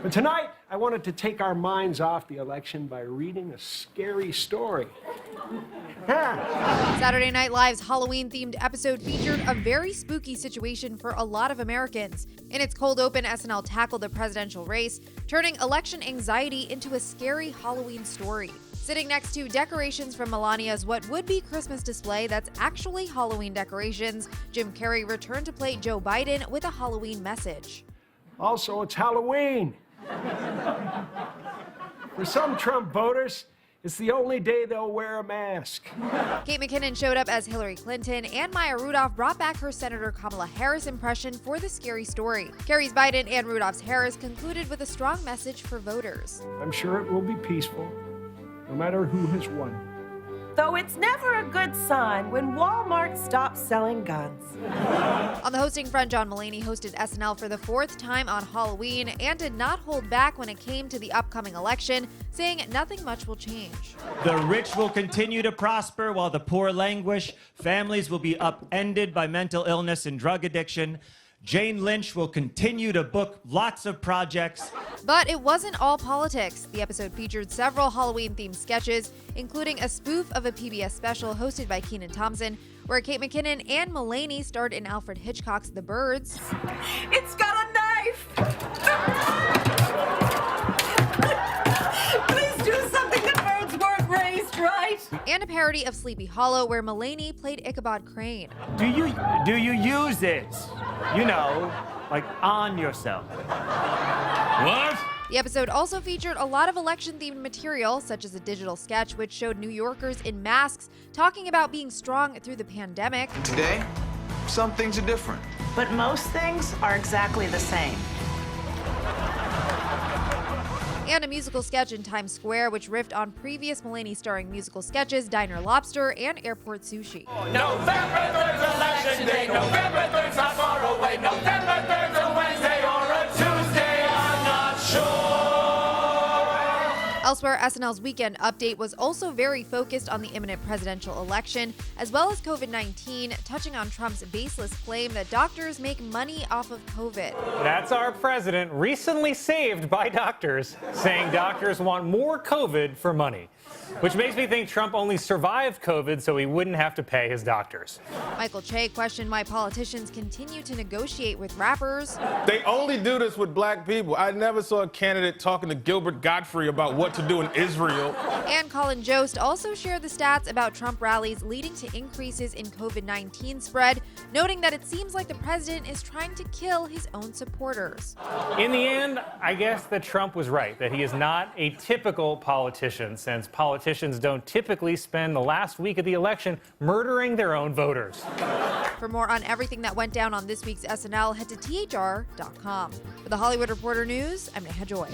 But tonight, I wanted to take our minds off the election by reading a scary story. Saturday Night Live's Halloween-themed episode featured a very spooky situation for a lot of Americans. In its cold open, SNL tackled the presidential race, turning election anxiety into a scary Halloween story. Sitting next to decorations from Melania's what would be Christmas display that's actually Halloween decorations, Jim Carrey returned to play Joe Biden with a Halloween message. Also, it's Halloween. For some Trump voters, it's the only day they'll wear a mask. Kate McKinnon showed up as Hillary Clinton, and Maya Rudolph brought back her Senator Kamala Harris impression for the scary story. Carrie's Biden and Rudolph's Harris concluded with a strong message for voters. I'm sure it will be peaceful, no matter who has won. Though it's never a good sign when Walmart stops selling guns. On the hosting front, John Mulaney hosted SNL for the fourth time on Halloween and did not hold back when it came to the upcoming election, saying nothing much will change. The rich will continue to prosper while the poor languish. Families will be upended by mental illness and drug addiction. Jane Lynch will continue to book lots of projects. But it wasn't all politics. The episode featured several Halloween-themed sketches, including a spoof of a PBS special hosted by Kenan Thompson, where Kate McKinnon and Mulaney starred in Alfred Hitchcock's The Birds. It's got a knife! Please do something, the birds weren't raised right! And a parody of Sleepy Hollow, where Mulaney played Ichabod Crane. Do you use it? You know, like on yourself. What? The episode also featured a lot of election-themed material, such as a digital sketch which showed New Yorkers in masks talking about being strong through the pandemic. Today, some things are different. But most things are exactly the same. And a musical sketch in Times Square, which riffed on previous Mulaney-starring musical sketches, Diner Lobster and Airport Sushi. November 3rd's election day. November 3rd's not far away. November 3rd's a Wednesday or a Tuesday. I'm not sure. Elsewhere, SNL's Weekend Update was also very focused on the imminent presidential election, as well as COVID-19, touching on Trump's baseless claim that doctors make money off of COVID. That's our president, recently saved by doctors, saying doctors want more COVID for money. Which makes me think Trump only survived COVID so he wouldn't have to pay his doctors. Michael Che questioned why politicians continue to negotiate with rappers. They only do this with black people. I never saw a candidate talking to Gilbert Gottfried about what to do in Israel. And Colin Jost also shared the stats about Trump rallies leading to increases in COVID-19 spread, noting that it seems like the president is trying to kill his own supporters. In the end, I guess that Trump was right, that he is not a typical politician, since politicians don't typically spend the last week of the election murdering their own voters. For more on everything that went down on this week's SNL, head to THR.com. For the Hollywood Reporter News, I'm Neha Joy.